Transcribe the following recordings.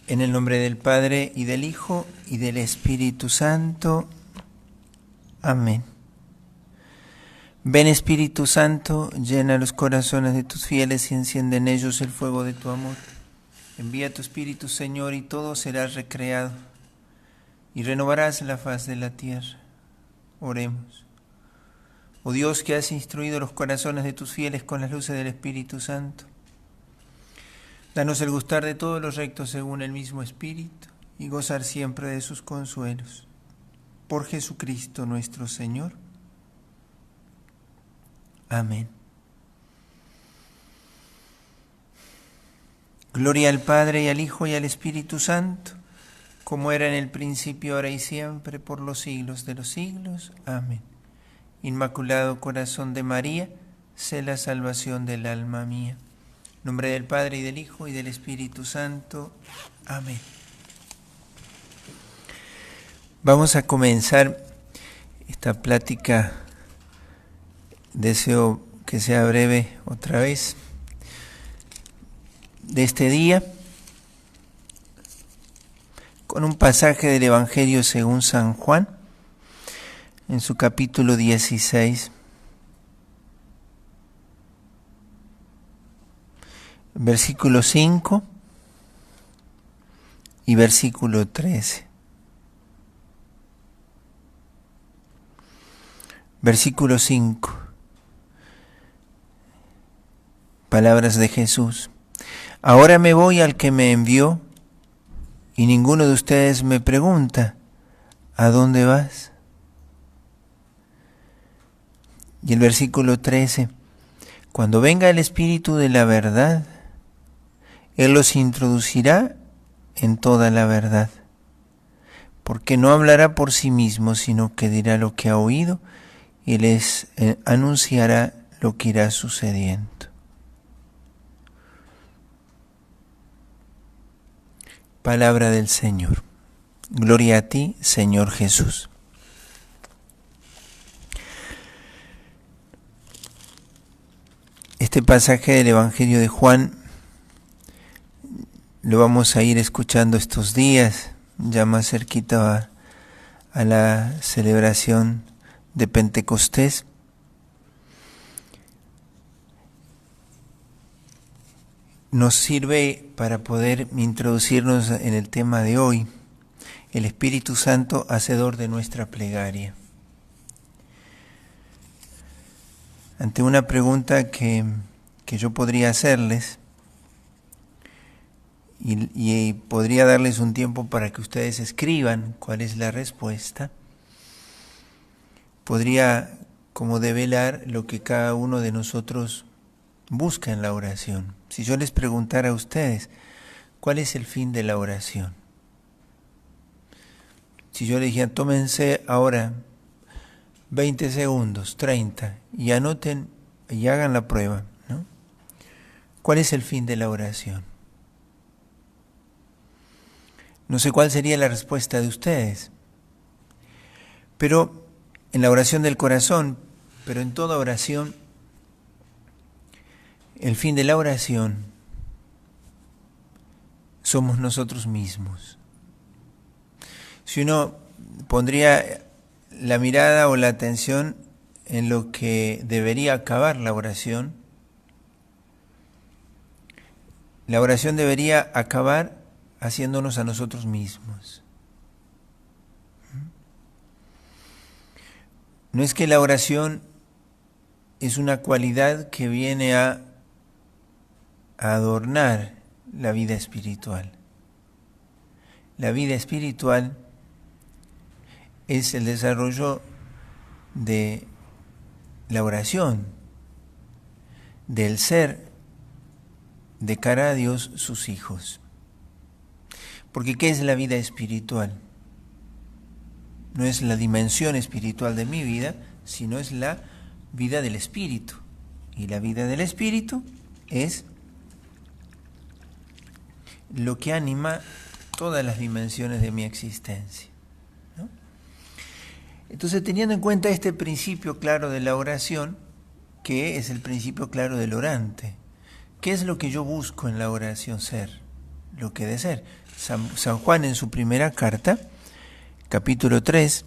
En el nombre del Padre, y del Hijo, y del Espíritu Santo. Amén. Ven, Espíritu Santo, llena los corazones de tus fieles y enciende en ellos el fuego de tu amor. Envía tu Espíritu, Señor, y todo será recreado, y renovarás la faz de la tierra. Oremos. Oh Dios, que has instruido los corazones de tus fieles con las luces del Espíritu Santo, danos el gustar de todos los rectos según el mismo Espíritu, y gozar siempre de sus consuelos. Por Jesucristo nuestro Señor. Amén. Gloria al Padre, y al Hijo, y al Espíritu Santo, como era en el principio, ahora y siempre, por los siglos de los siglos. Amén. Inmaculado Corazón de María, sé la salvación del alma mía. En nombre del Padre, y del Hijo, y del Espíritu Santo. Amén. Vamos a comenzar esta plática. Deseo que sea breve otra vez de este día, con un pasaje del Evangelio según San Juan, en su capítulo 16, versículo 5 y versículo 13. Versículo 5. Palabras de Jesús. Ahora me voy al que me envió, y ninguno de ustedes me pregunta, ¿a dónde vas? Y el versículo 13. Cuando venga el Espíritu de la verdad, Él los introducirá en toda la verdad, porque no hablará por sí mismo, sino que dirá lo que ha oído y les anunciará lo que irá sucediendo. Palabra del Señor. Gloria a ti, Señor Jesús. Este pasaje del Evangelio de Juan lo vamos a ir escuchando estos días, ya más cerquita a la celebración de Pentecostés. Nos sirve para poder introducirnos en el tema de hoy, el Espíritu Santo, hacedor de nuestra plegaria. Ante una pregunta que yo podría hacerles, y podría darles un tiempo para que ustedes escriban cuál es la respuesta, podría como develar lo que cada uno de nosotros busca en la oración. Si yo les preguntara a ustedes, ¿cuál es el fin de la oración? Si yo les dijera, tómense ahora 20 segundos, 30, y anoten y hagan la prueba, ¿no? ¿Cuál es el fin de la oración? No sé cuál sería la respuesta de ustedes, pero en la oración del corazón, pero en toda oración, el fin de la oración somos nosotros mismos. Si uno pondría la mirada o la atención en lo que debería acabar la oración debería acabar haciéndonos a nosotros mismos. No es que la oración es una cualidad que viene a adornar la vida espiritual. La vida espiritual es el desarrollo de la oración, del ser de cara a Dios sus hijos. Porque ¿qué es la vida espiritual? No es la dimensión espiritual de mi vida, sino es la vida del Espíritu. Y la vida del Espíritu es lo que anima todas las dimensiones de mi existencia, ¿no? Entonces, teniendo en cuenta este principio claro de la oración, que es el principio claro del orante, ¿qué es lo que yo busco en la oración ser? lo que he de ser. San Juan en su primera carta, capítulo 3,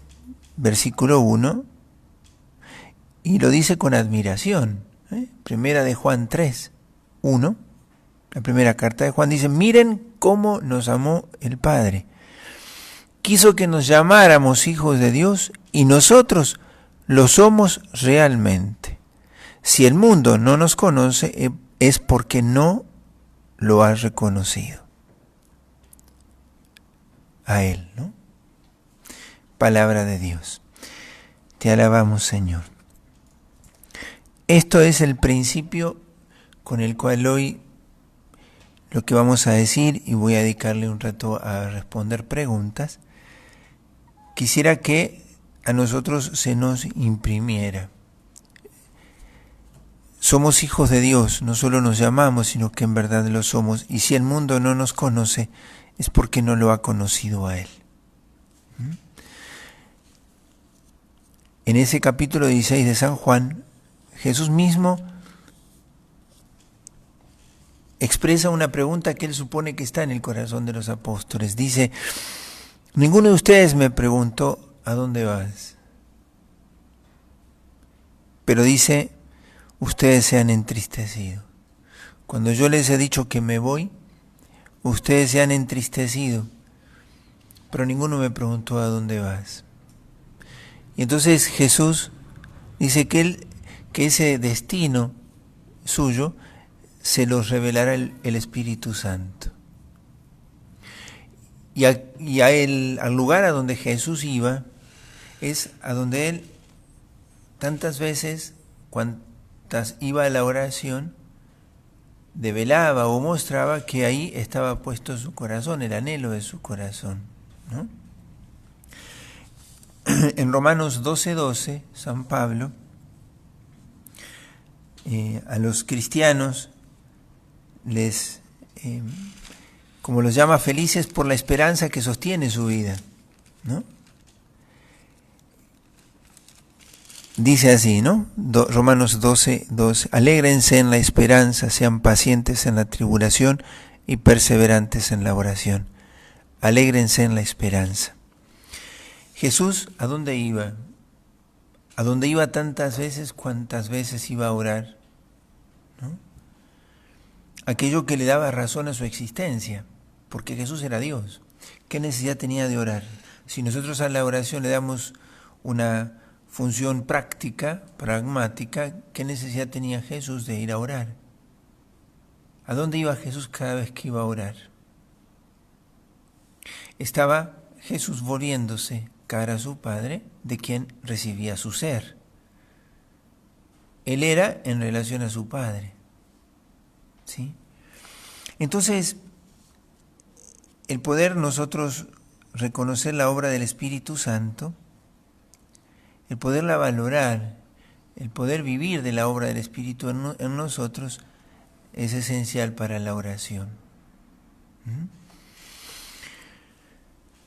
versículo 1, y lo dice con admiración. Primera de Juan 3, 1, la primera carta de Juan dice: miren cómo nos amó el Padre. Quiso que nos llamáramos hijos de Dios y nosotros lo somos realmente. Si el mundo no nos conoce es porque no lo ha reconocido a Él, ¿no? Palabra de Dios. Te alabamos, Señor. Esto es el principio con el cual hoy lo que vamos a decir, y voy a dedicarle un rato a responder preguntas, quisiera que a nosotros se nos imprimiera. Somos hijos de Dios, no solo nos llamamos, sino que en verdad lo somos. Y si el mundo no nos conoce, es porque no lo ha conocido a Él. En ese capítulo 16 de San Juan, Jesús mismo expresa una pregunta que Él supone que está en el corazón de los apóstoles. Dice: ninguno de ustedes me preguntó ¿a dónde vas? Pero dice: ustedes se han entristecido. Cuando yo les he dicho que me voy, ustedes se han entristecido, pero ninguno me preguntó ¿a dónde vas? Y entonces Jesús dice que ese destino suyo se los revelará el Espíritu Santo. Y al lugar a donde Jesús iba es a donde Él tantas veces, cuantas iba a la oración, develaba o mostraba que ahí estaba puesto su corazón, el anhelo de su corazón, ¿no? En Romanos 12:12, San Pablo a los cristianos les, como los llama, felices por la esperanza que sostiene su vida, ¿no? Dice así, ¿no? Romanos 12:12, alégrense en la esperanza, sean pacientes en la tribulación y perseverantes en la oración. Alégrense en la esperanza. Jesús, ¿a dónde iba? ¿A dónde iba tantas veces cuantas veces iba a orar? ¿No? Aquello que le daba razón a su existencia, porque Jesús era Dios. ¿Qué necesidad tenía de orar? Si nosotros a la oración le damos una función práctica, pragmática, ¿qué necesidad tenía Jesús de ir a orar? ¿A dónde iba Jesús cada vez que iba a orar? Estaba Jesús volviéndose cara a su Padre, de quien recibía su ser. Él era en relación a su Padre, ¿sí? Entonces, el poder nosotros reconocer la obra del Espíritu Santo, el poderla valorar, el poder vivir de la obra del Espíritu en nosotros, es esencial para la oración.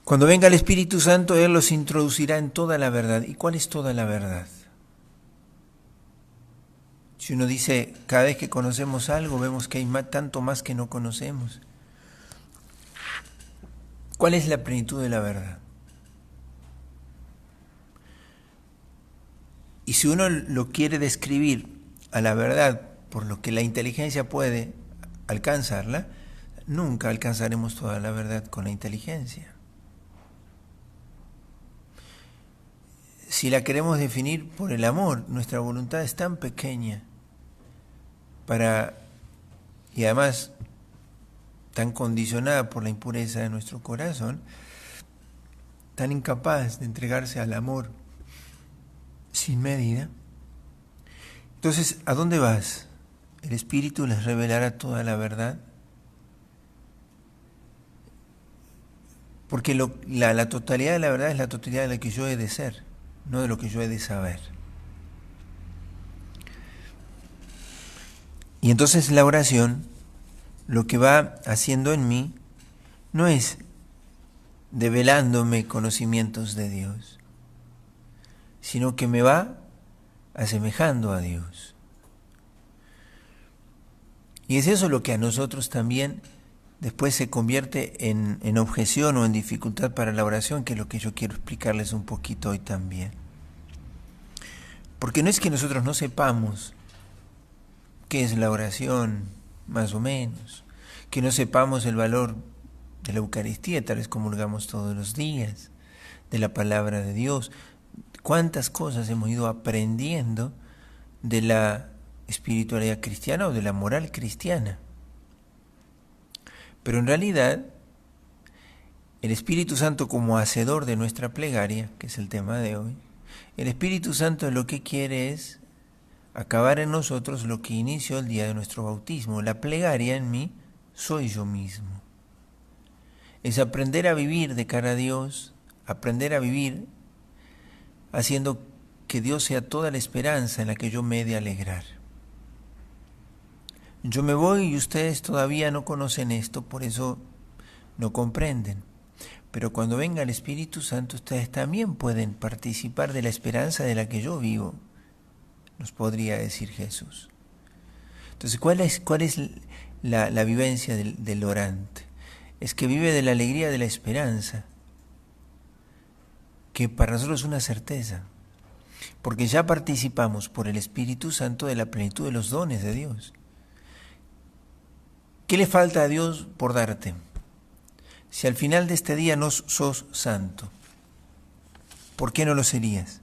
Cuando venga el Espíritu Santo, Él los introducirá en toda la verdad. ¿Y cuál es toda la verdad? Si uno dice, cada vez que conocemos algo, vemos que hay tanto más que no conocemos. ¿Cuál es la plenitud de la verdad? Y si uno lo quiere describir a la verdad por lo que la inteligencia puede alcanzarla, nunca alcanzaremos toda la verdad con la inteligencia. Si la queremos definir por el amor, nuestra voluntad es tan pequeña y además tan condicionada por la impureza de nuestro corazón, tan incapaz de entregarse al amor sin medida. Entonces, ¿a dónde vas? ¿El Espíritu les revelará toda la verdad? Porque la totalidad de la verdad es la totalidad de la que yo he de ser, no de lo que yo he de saber. Y entonces la oración, lo que va haciendo en mí, no es develándome conocimientos de Dios, sino que me va asemejando a Dios. Y es eso lo que a nosotros también después se convierte en objeción o en dificultad para la oración, que es lo que yo quiero explicarles un poquito hoy también. Porque no es que nosotros no sepamos qué es la oración, más o menos, que no sepamos el valor de la Eucaristía, tal vez comulgamos todos los días, de la palabra de Dios. Cuántas cosas hemos ido aprendiendo de la espiritualidad cristiana o de la moral cristiana. Pero en realidad, el Espíritu Santo como hacedor de nuestra plegaria, que es el tema de hoy, el Espíritu Santo lo que quiere es acabar en nosotros lo que inició el día de nuestro bautismo. La plegaria en mí soy yo mismo. Es aprender a vivir de cara a Dios, aprender a vivir haciendo que Dios sea toda la esperanza en la que yo me he de alegrar. Yo me voy y ustedes todavía no conocen esto, por eso no comprenden. Pero cuando venga el Espíritu Santo, ustedes también pueden participar de la esperanza de la que yo vivo, nos podría decir Jesús. Entonces, ¿cuál es la vivencia del orante? Es que vive de la alegría de la esperanza, que para nosotros es una certeza, porque ya participamos por el Espíritu Santo de la plenitud de los dones de Dios. ¿Qué le falta a Dios por darte? Si al final de este día no sos santo, ¿por qué no lo serías?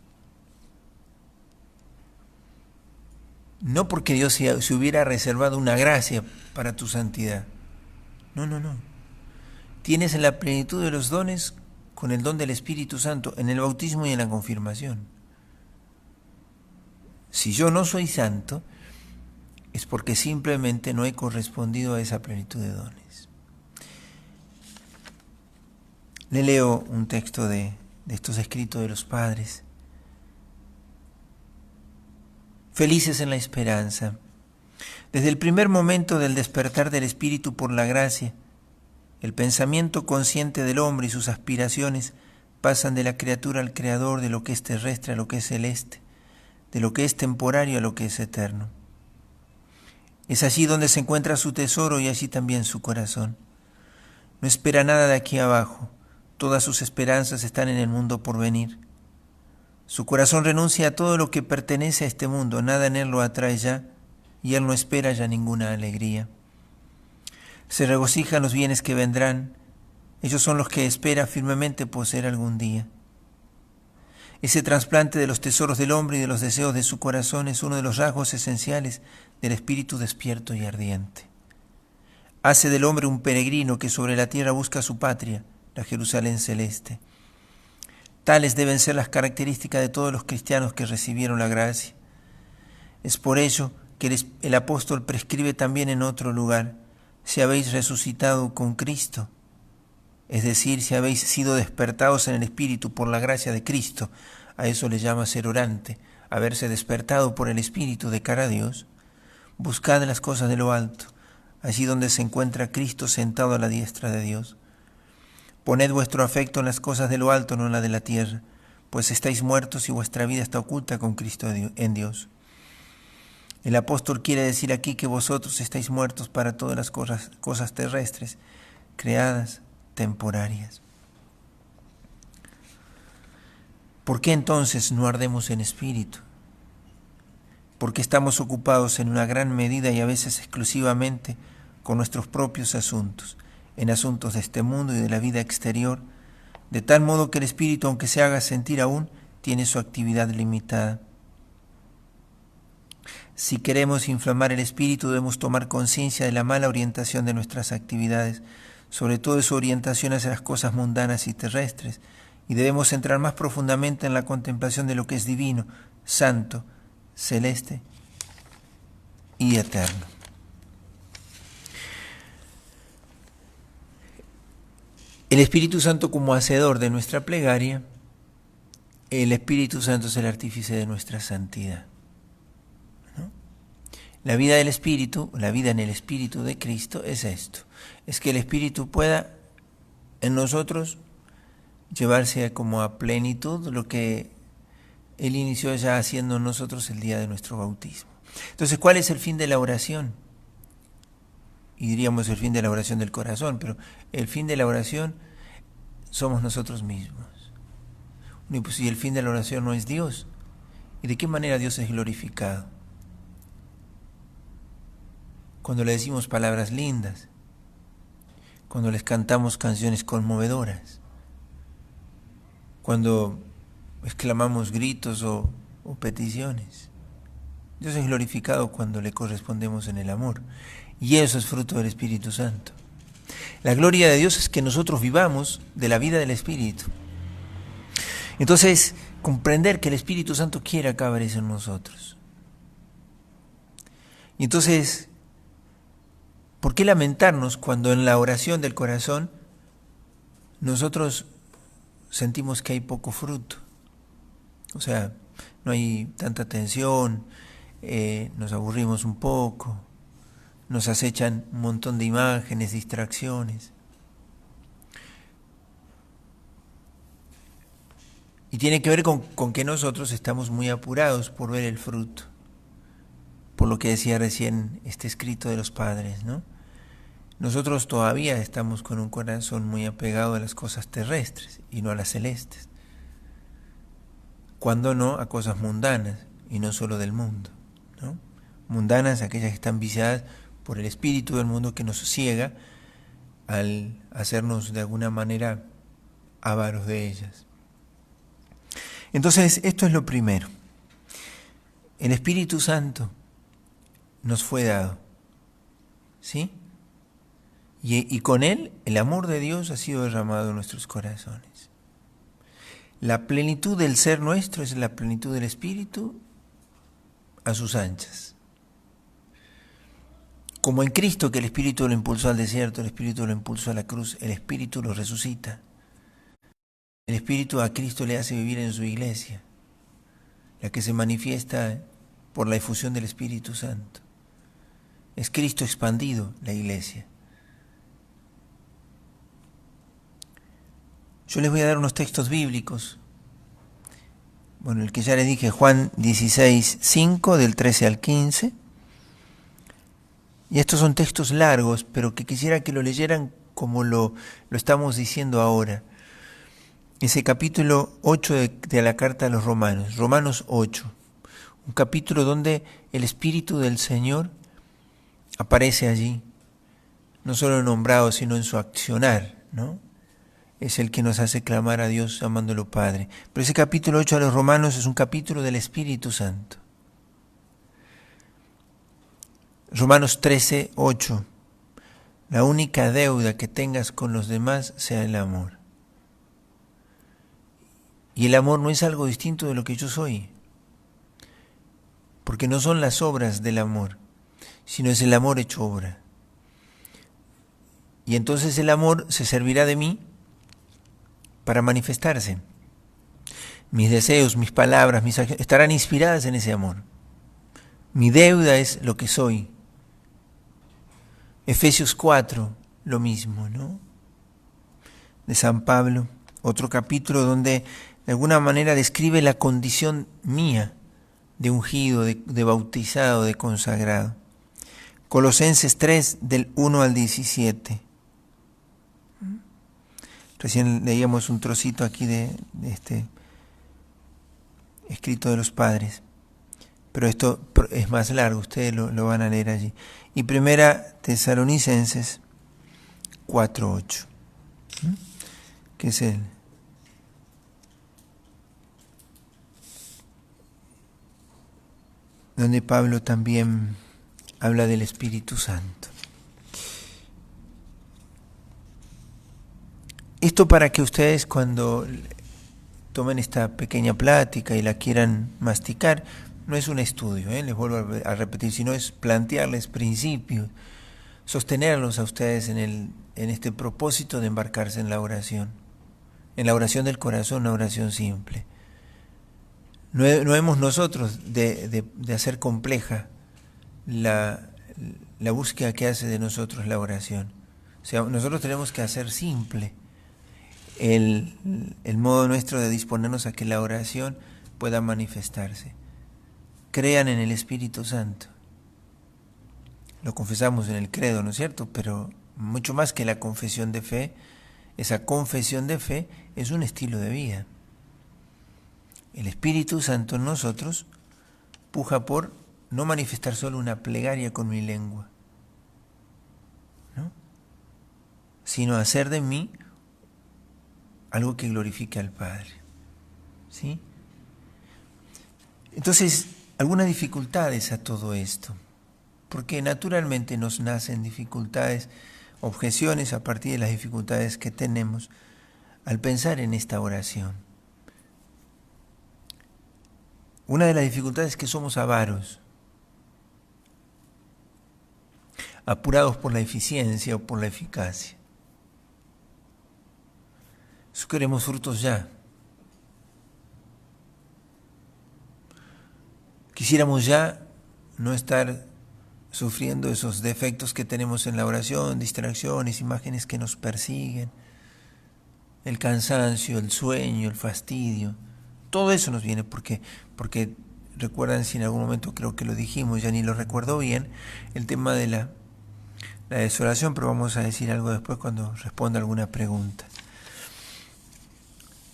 No porque Dios se hubiera reservado una gracia para tu santidad. No. Tienes en la plenitud de los dones con el don del Espíritu Santo, en el bautismo y en la confirmación. Si yo no soy santo, es porque simplemente no he correspondido a esa plenitud de dones. Le leo un texto de estos escritos de los padres. Felices en la esperanza. Desde el primer momento del despertar del Espíritu por la gracia, el pensamiento consciente del hombre y sus aspiraciones pasan de la criatura al Creador, de lo que es terrestre a lo que es celeste, de lo que es temporario a lo que es eterno. Es allí donde se encuentra su tesoro y allí también su corazón. No espera nada de aquí abajo, todas sus esperanzas están en el mundo por venir. Su corazón renuncia a todo lo que pertenece a este mundo, nada en él lo atrae ya, y él no espera ya ninguna alegría. Se regocijan los bienes que vendrán, ellos son los que espera firmemente poseer algún día. Ese trasplante de los tesoros del hombre y de los deseos de su corazón es uno de los rasgos esenciales del espíritu despierto y ardiente. Hace del hombre un peregrino que sobre la tierra busca su patria, la Jerusalén celeste. Tales deben ser las características de todos los cristianos que recibieron la gracia. Es por ello que el apóstol prescribe también en otro lugar: si habéis resucitado con Cristo, es decir, si habéis sido despertados en el Espíritu por la gracia de Cristo, a eso le llama ser orante, haberse despertado por el Espíritu de cara a Dios, buscad las cosas de lo alto, allí donde se encuentra Cristo sentado a la diestra de Dios. Poned vuestro afecto en las cosas de lo alto, no en la de la tierra, pues estáis muertos y vuestra vida está oculta con Cristo en Dios. El apóstol quiere decir aquí que vosotros estáis muertos para todas las cosas terrestres, creadas, temporarias. ¿Por qué entonces no ardemos en espíritu? Porque estamos ocupados en una gran medida y a veces exclusivamente con nuestros propios asuntos, en asuntos de este mundo y de la vida exterior, de tal modo que el espíritu, aunque se haga sentir aún, tiene su actividad limitada. Si queremos inflamar el espíritu, debemos tomar conciencia de la mala orientación de nuestras actividades, sobre todo de su orientación hacia las cosas mundanas y terrestres, y debemos entrar más profundamente en la contemplación de lo que es divino, santo, celeste y eterno. El Espíritu Santo como hacedor de nuestra plegaria, el Espíritu Santo es el artífice de nuestra santidad. La vida del Espíritu, la vida en el Espíritu de Cristo es esto, es que el Espíritu pueda en nosotros llevarse como a plenitud lo que Él inició ya haciendo en nosotros el día de nuestro bautismo. Entonces, ¿cuál es el fin de la oración? y diríamos el fin de la oración del corazón, pero el fin de la oración somos nosotros mismos. Y pues si el fin de la oración no es Dios, ¿y de qué manera Dios es glorificado? Cuando le decimos palabras lindas, cuando les cantamos canciones conmovedoras, cuando exclamamos gritos o peticiones. Dios es glorificado cuando le correspondemos en el amor, y eso es fruto del Espíritu Santo. La gloria de Dios es que nosotros vivamos de la vida del Espíritu. Entonces, comprender que el Espíritu Santo quiere acabar eso en nosotros. Y entonces, ¿por qué lamentarnos cuando en la oración del corazón nosotros sentimos que hay poco fruto? O sea, no hay tanta atención, nos aburrimos un poco, nos acechan un montón de imágenes, distracciones. Y tiene que ver con que nosotros estamos muy apurados por ver el fruto, por lo que decía recién este escrito de los padres, ¿no? Nosotros todavía estamos con un corazón muy apegado a las cosas terrestres y no a las celestes. Cuando no, a cosas mundanas y no solo del mundo, ¿no? Mundanas, aquellas que están viciadas por el espíritu del mundo que nos ciega al hacernos de alguna manera avaros de ellas. Entonces, esto es lo primero. El Espíritu Santo nos fue dado, ¿sí? Y con él el amor de Dios ha sido derramado en nuestros corazones. La plenitud del ser nuestro es la plenitud del Espíritu a sus anchas. Como en Cristo, que el Espíritu lo impulsó al desierto, el Espíritu lo impulsó a la cruz, el Espíritu lo resucita. El Espíritu a Cristo le hace vivir en su iglesia, la que se manifiesta por la efusión del Espíritu Santo. Es Cristo expandido, la iglesia. Yo les voy a dar unos textos bíblicos. Bueno, el que ya les dije, Juan 16, 5, del 13 al 15. Y estos son textos largos, pero que quisiera que lo leyeran como lo estamos diciendo ahora. Ese capítulo 8 de la carta a los Romanos, Romanos 8. Un capítulo donde el Espíritu del Señor aparece allí, no solo nombrado, sino en su accionar, ¿no? Es el que nos hace clamar a Dios llamándolo Padre. Pero ese capítulo 8 a los Romanos es un capítulo del Espíritu Santo. Romanos 13, 8. La única deuda que tengas con los demás sea el amor. Y el amor no es algo distinto de lo que yo soy, porque no son las obras del amor, sino es el amor hecho obra. Y entonces el amor se servirá de mí para manifestarse. Mis deseos, mis palabras, mis acciones estarán inspiradas en ese amor. Mi deuda es lo que soy. Efesios 4, lo mismo, ¿no? De San Pablo, otro capítulo donde de alguna manera describe la condición mía de ungido, de bautizado, de consagrado. Colosenses 3, del 1 al 17. Recién leíamos un trocito aquí de este escrito de los padres, pero esto es más largo, ustedes lo van a leer allí. Y primera Tesalonicenses 4, 8, que es donde Pablo también habla del Espíritu Santo. Esto para que ustedes cuando tomen esta pequeña plática y la quieran masticar, no es un estudio, les vuelvo a repetir, sino es plantearles principios, sostenerlos a ustedes en este propósito de embarcarse en la oración del corazón, una oración simple. No hemos nosotros de hacer compleja la búsqueda que hace de nosotros la oración. O sea, nosotros tenemos que hacer simple el modo nuestro de disponernos a que la oración pueda manifestarse. Crean en el Espíritu Santo. lo confesamos en el credo, ¿no es cierto? Pero mucho más que la confesión de fe, esa confesión de fe es un estilo de vida. El Espíritu Santo en nosotros puja por no manifestar solo una plegaria con mi lengua, ¿no? Sino hacer de mí algo que glorifique al Padre, ¿sí? Entonces, algunas dificultades a todo esto, porque naturalmente nos nacen dificultades, objeciones a partir de las dificultades que tenemos al pensar en esta oración. Una de las dificultades es que somos avaros, apurados por la eficiencia o por la eficacia. Eso queremos frutos ya. Quisiéramos ya no estar sufriendo esos defectos que tenemos en la oración, distracciones, imágenes que nos persiguen, el cansancio, el sueño, el fastidio. Todo eso nos viene porque recuerdan, si en algún momento creo que lo dijimos, ya ni lo recuerdo bien, el tema de la desolación, pero vamos a decir algo después cuando responda alguna pregunta.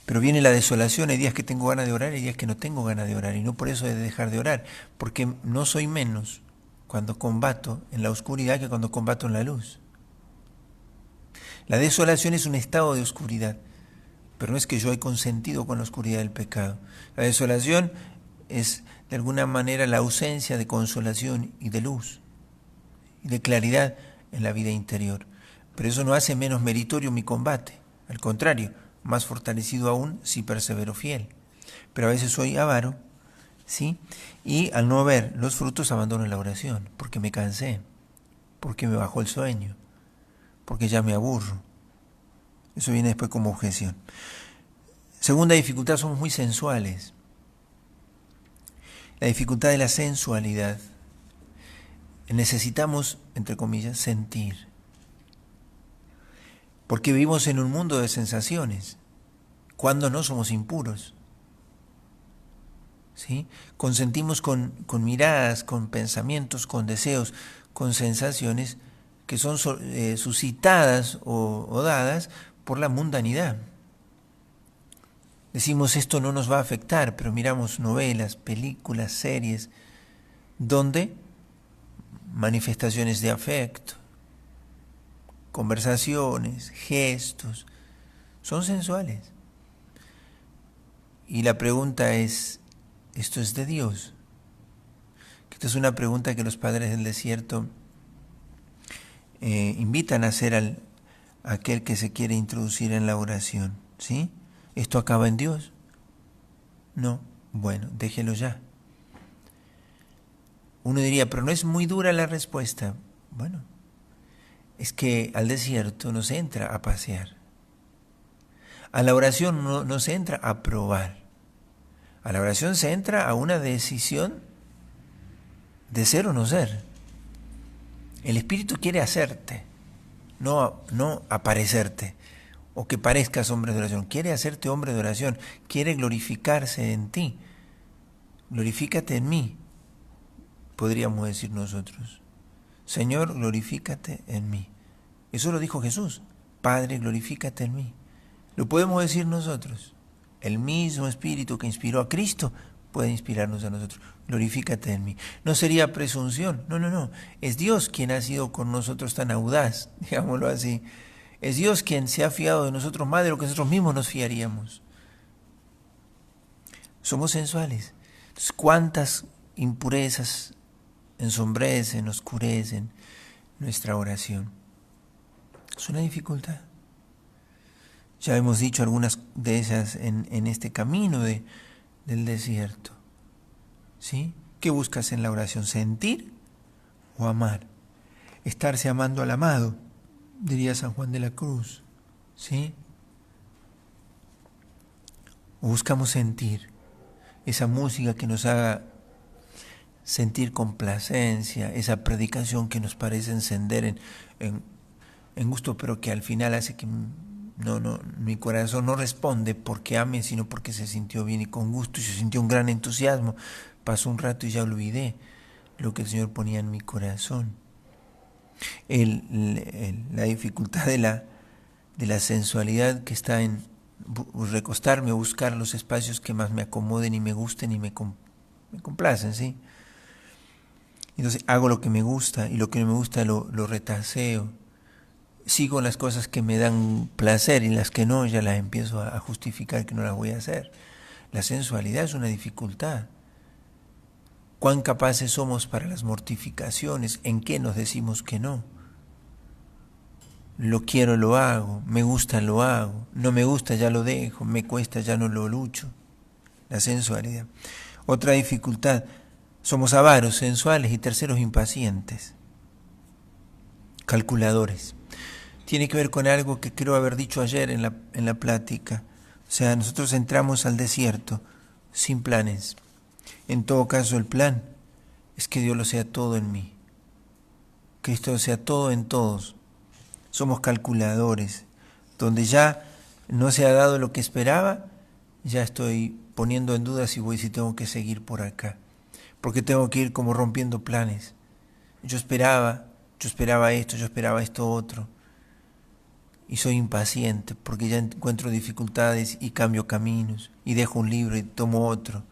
Pero viene la desolación, hay días que tengo ganas de orar, hay días que no tengo ganas de orar, y no por eso he de dejar de orar, porque no soy menos cuando combato en la oscuridad que cuando combato en la luz. La desolación es un estado de oscuridad, pero no es que yo he consentido con la oscuridad del pecado. La desolación es de alguna manera la ausencia de consolación y de luz y de claridad en la vida interior. Pero eso no hace menos meritorio mi combate, al contrario, más fortalecido aún si persevero fiel. Pero a veces soy avaro, ¿sí? Y al no ver los frutos abandono la oración, porque me cansé, porque me bajó el sueño, porque ya me aburro. Eso viene después como objeción. Segunda dificultad, somos muy sensuales. La dificultad de la sensualidad. Necesitamos, entre comillas, sentir. Porque vivimos en un mundo de sensaciones. Cuando no somos impuros. ¿Sí? Consentimos con miradas, con pensamientos, con deseos, con sensaciones que son suscitadas o dadas por la mundanidad. Decimos esto no nos va a afectar, pero miramos novelas, películas, series, donde manifestaciones de afecto, conversaciones, gestos, son sensuales. Y la pregunta es, ¿esto es de Dios? Esta es una pregunta que los padres del desierto invitan a hacer a aquel que se quiere introducir en la oración, ¿sí? ¿Esto acaba en Dios? No, bueno, déjelo ya. Uno diría, pero ¿no es muy dura la respuesta? Bueno, es que al desierto no se entra a pasear. A la oración no se entra a probar. A la oración se entra a una decisión de ser o no ser. El Espíritu quiere hacerte, no aparecerte, o que parezcas hombre de oración. Quiere hacerte hombre de oración, quiere glorificarse en ti. Glorifícate en mí, podríamos decir nosotros. Señor, glorifícate en mí. Eso lo dijo Jesús. Padre, glorifícate en mí. Lo podemos decir nosotros. El mismo Espíritu que inspiró a Cristo puede inspirarnos a nosotros. Glorifícate en mí. No sería presunción. No. Es Dios quien ha sido con nosotros tan audaz, digámoslo así. Es Dios quien se ha fiado de nosotros más de lo que nosotros mismos nos fiaríamos. Somos sensuales. Entonces, ¿cuántas impurezas ensombrecen, oscurecen nuestra oración? Es una dificultad. Ya hemos dicho algunas de esas en este camino del desierto. ¿Sí? ¿Qué buscas en la oración? ¿Sentir o amar? Estarse amando al amado, diría San Juan de la Cruz. ¿Sí? O buscamos sentir esa música que nos haga sentir complacencia, esa predicación que nos parece encender en gusto, pero que al final hace que mi corazón no responde porque ame, sino porque se sintió bien y con gusto y se sintió un gran entusiasmo. Pasó un rato y ya olvidé lo que el Señor ponía en mi corazón. La dificultad de la sensualidad que está en recostarme, buscar los espacios que más me acomoden y me gusten y me complacen, ¿sí? Entonces hago lo que me gusta y lo que no me gusta lo retaseo. Sigo las cosas que me dan placer y las que no ya las empiezo a justificar que no las voy a hacer. La sensualidad es una dificultad. ¿Cuán capaces somos para las mortificaciones? ¿En qué nos decimos que no? Lo quiero, lo hago. Me gusta, lo hago. No me gusta, ya lo dejo. Me cuesta, ya no lo lucho. La sensualidad. Otra dificultad. Somos avaros, sensuales y terceros impacientes. Calculadores. Tiene que ver con algo que creo haber dicho ayer en la plática. O sea, nosotros entramos al desierto sin planes. En todo caso, el plan es que Dios lo sea todo en mí. Cristo lo sea todo en todos. Somos calculadores. Donde ya no se ha dado lo que esperaba, ya estoy poniendo en duda si tengo que seguir por acá. Porque tengo que ir como rompiendo planes. Yo esperaba esto, yo esperaba esto otro. Y soy impaciente porque ya encuentro dificultades y cambio caminos y dejo un libro y tomo otro.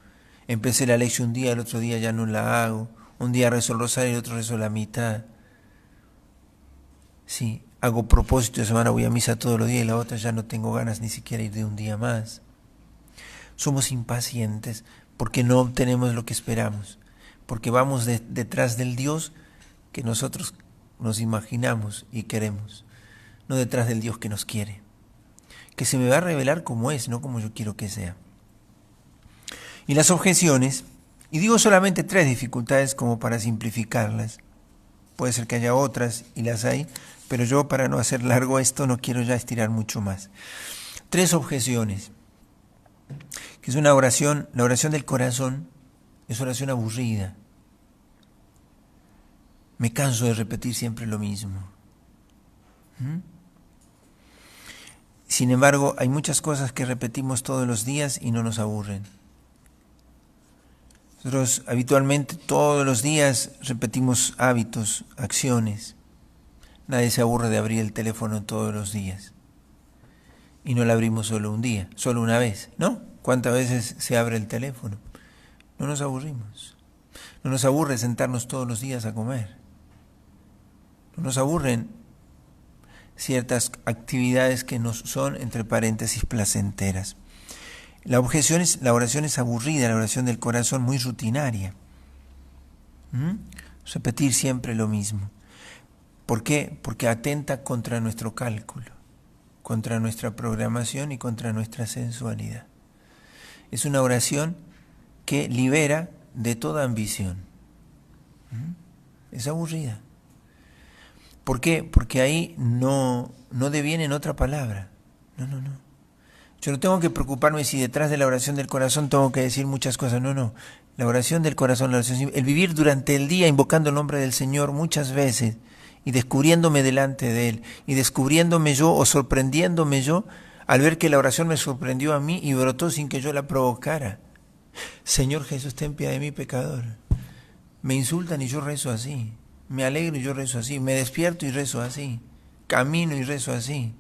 Empecé la lección un día, el otro día ya no la hago. Un día rezo el rosario y el otro rezo la mitad. Sí, hago propósito de semana, voy a misa todos los días y la otra ya no tengo ganas ni siquiera ir de un día más. Somos impacientes porque no obtenemos lo que esperamos, porque vamos detrás del Dios que nosotros nos imaginamos y queremos. No detrás del Dios que nos quiere, que se me va a revelar como es, no como yo quiero que sea. Y las objeciones, y digo solamente 3 dificultades como para simplificarlas, puede ser que haya otras y las hay, pero yo para no hacer largo esto no quiero ya estirar mucho más. 3 objeciones, que es una oración, la oración del corazón es oración aburrida. Me canso de repetir siempre lo mismo. Sin embargo, hay muchas cosas que repetimos todos los días y no nos aburren. Nosotros habitualmente todos los días repetimos hábitos, acciones. Nadie se aburre de abrir el teléfono todos los días. Y no lo abrimos solo un día, solo una vez, ¿no? ¿Cuántas veces se abre el teléfono? No nos aburrimos. No nos aburre sentarnos todos los días a comer. No nos aburren ciertas actividades que nos son, entre paréntesis, placenteras. La oración es aburrida, la oración del corazón muy rutinaria. Repetir siempre lo mismo. ¿Por qué? Porque atenta contra nuestro cálculo, contra nuestra programación y contra nuestra sensualidad. Es una oración que libera de toda ambición. Es aburrida. ¿Por qué? Porque ahí no deviene en otra palabra. No. Yo no tengo que preocuparme si detrás de la oración del corazón tengo que decir muchas cosas. No. La oración del corazón, el vivir durante el día invocando el nombre del Señor muchas veces y descubriéndome delante de Él y descubriéndome yo o sorprendiéndome yo al ver que la oración me sorprendió a mí y brotó sin que yo la provocara. Señor Jesús, ten piedad de mí, pecador. Me insultan y yo rezo así. Me alegro y yo rezo así. Me despierto y rezo así. Camino y rezo así.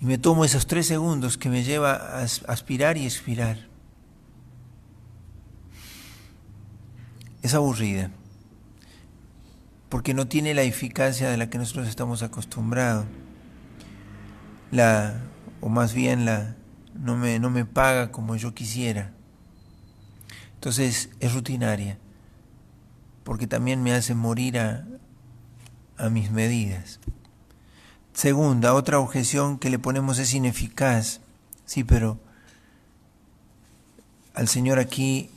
Y me tomo esos 3 segundos que me lleva a aspirar y expirar. Es aburrida, porque no tiene la eficacia de la que nosotros estamos acostumbrados. O más bien no me paga como yo quisiera. Entonces es rutinaria, porque también me hace morir a mis medidas. Segunda, otra objeción que le ponemos es ineficaz. Sí, pero al Señor aquí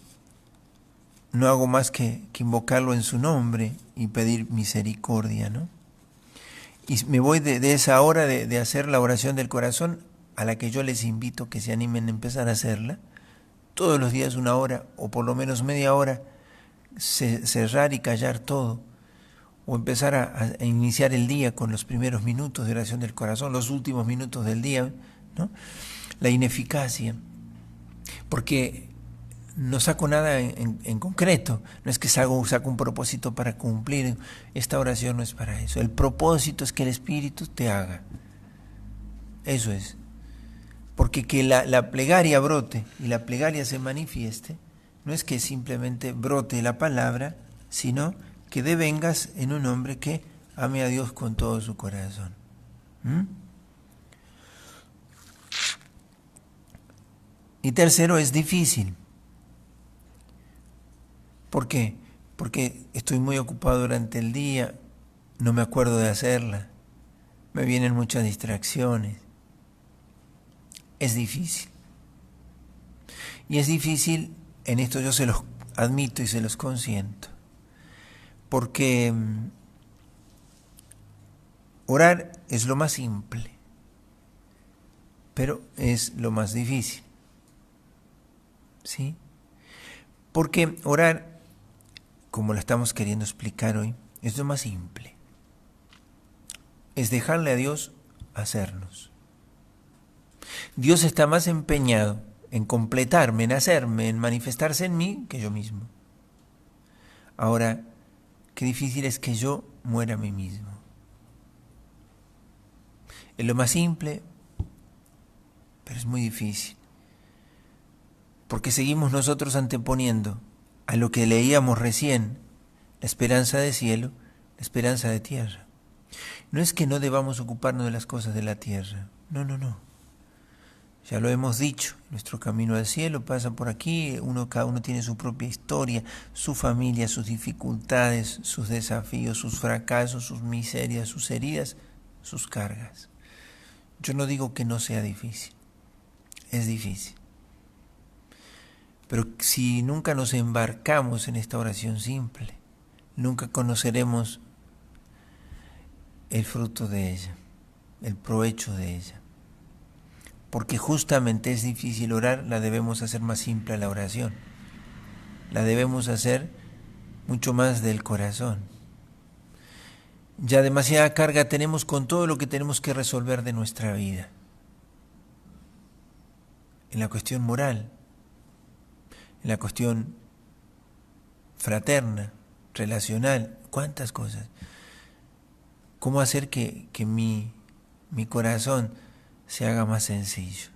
no hago más que invocarlo en su nombre y pedir misericordia, ¿no? Y me voy de esa hora de hacer la oración del corazón, a la que yo les invito que se animen a empezar a hacerla, todos los días 1 hora, o por lo menos media hora, cerrar y callar todo, o empezar a iniciar el día con los primeros minutos de oración del corazón, los últimos minutos del día, ¿no? La ineficacia, porque no saco nada en concreto. No es que saco un propósito para cumplir. Esta oración no es para eso. El propósito es que el Espíritu te haga. Eso es. Porque que la plegaria brote y la plegaria se manifieste, no es que simplemente brote la palabra, sino que devengas en un hombre que ame a Dios con todo su corazón. Y tercero, es difícil. ¿Por qué? Porque estoy muy ocupado durante el día, no me acuerdo de hacerla, me vienen muchas distracciones. Es difícil. Y es difícil, en esto yo se los admito y se los consiento, porque orar es lo más simple, pero es lo más difícil. ¿Sí? Porque orar, como lo estamos queriendo explicar hoy, es lo más simple. Es dejarle a Dios hacernos. Dios está más empeñado en completarme, en hacerme, en manifestarse en mí que yo mismo. Ahora, qué difícil es que yo muera a mí mismo. Es lo más simple, pero es muy difícil. Porque seguimos nosotros anteponiendo a lo que leíamos recién, la esperanza de cielo, la esperanza de tierra. No es que no debamos ocuparnos de las cosas de la tierra, no. Ya lo hemos dicho, nuestro camino al cielo pasa por aquí, cada uno tiene su propia historia, su familia, sus dificultades, sus desafíos, sus fracasos, sus miserias, sus heridas, sus cargas. Yo no digo que no sea difícil, es difícil. Pero si nunca nos embarcamos en esta oración simple, nunca conoceremos el fruto de ella, el provecho de ella. Porque justamente es difícil orar, la debemos hacer más simple a la oración. La debemos hacer mucho más del corazón. Ya demasiada carga tenemos con todo lo que tenemos que resolver de nuestra vida. En la cuestión moral, en la cuestión fraterna, relacional, cuántas cosas. ¿Cómo hacer que mi corazón se haga más sencillo?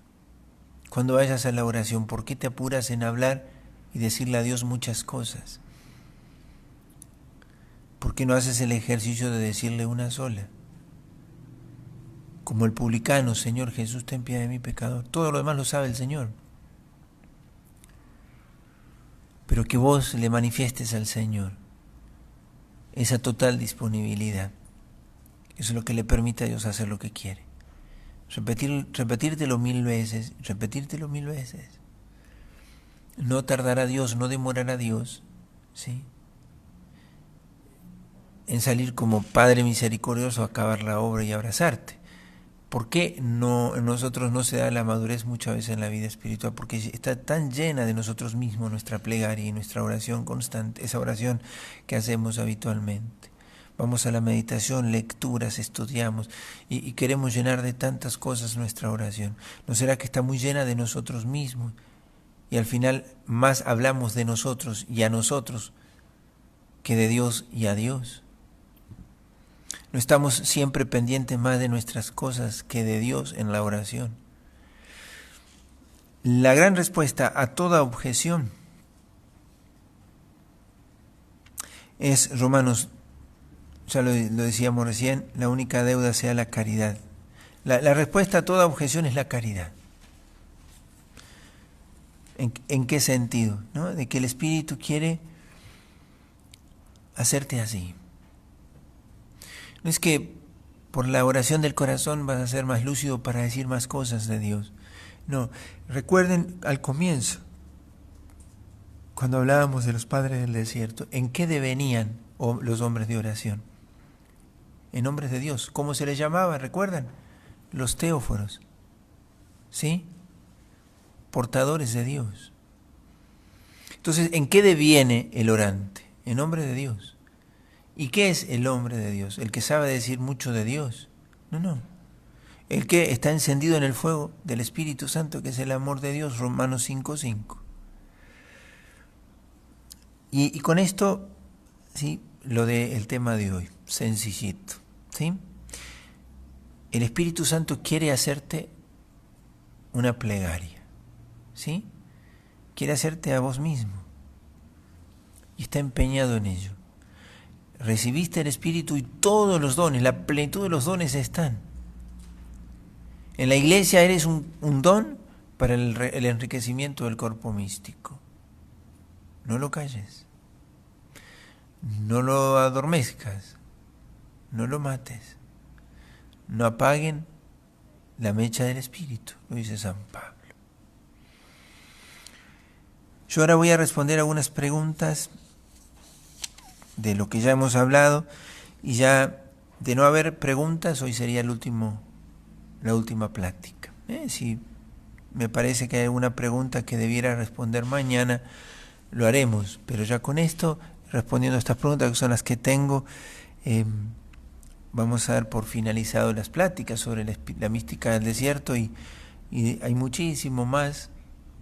Cuando vayas a la oración, ¿por qué te apuras en hablar y decirle a Dios muchas cosas? ¿Por qué no haces el ejercicio de decirle una sola? Como el publicano: Señor Jesús, ten piedad de mí, pecador. Todo lo demás lo sabe el Señor. Pero que vos le manifiestes al Señor esa total disponibilidad. Eso es lo que le permite a Dios hacer lo que quiere. Repetírtelo 1000 veces, repetírtelo 1000 veces. No tardará Dios, no demorará Dios, ¿sí?, en salir como Padre misericordioso a acabar la obra y abrazarte. ¿Por qué en nosotros no se da la madurez muchas veces en la vida espiritual? Porque está tan llena de nosotros mismos nuestra plegaria y nuestra oración constante, esa oración que hacemos habitualmente. Vamos a la meditación, lecturas, estudiamos y queremos llenar de tantas cosas nuestra oración. ¿No será que está muy llena de nosotros mismos? Y al final más hablamos de nosotros y a nosotros que de Dios y a Dios. No estamos siempre pendientes más de nuestras cosas que de Dios en la oración. La gran respuesta a toda objeción es Romanos, ya lo decíamos recién, la única deuda sea la caridad. La respuesta a toda objeción es la caridad. ¿En qué sentido? ¿No? De que el Espíritu quiere hacerte así. No es que por la oración del corazón vas a ser más lúcido para decir más cosas de Dios. No, recuerden al comienzo, cuando hablábamos de los padres del desierto, ¿en qué devenían los hombres de oración? En hombres de Dios. ¿Cómo se les llamaba? ¿Recuerdan? Los teóforos. ¿Sí? Portadores de Dios. Entonces, ¿en qué deviene el orante? En hombre de Dios. ¿Y qué es el hombre de Dios? ¿El que sabe decir mucho de Dios? No. El que está encendido en el fuego del Espíritu Santo, que es el amor de Dios, Romanos 5:5. Y con esto, ¿sí?, lo del tema de hoy, sencillito, ¿sí? El Espíritu Santo quiere hacerte una plegaria, ¿sí? Quiere hacerte a vos mismo y está empeñado en ello. Recibiste el Espíritu y todos los dones, la plenitud de los dones están. En la iglesia eres un don para el enriquecimiento del cuerpo místico. No lo calles, no lo adormezcas, no lo mates, no apaguen la mecha del Espíritu, lo dice San Pablo. Yo ahora voy a responder algunas preguntas de lo que ya hemos hablado, y ya de no haber preguntas, hoy sería la última plática. Si me parece que hay alguna pregunta que debiera responder mañana, lo haremos, pero ya con esto, respondiendo a estas preguntas que son las que tengo, vamos a dar por finalizado las pláticas sobre la mística del desierto, y hay muchísimo más.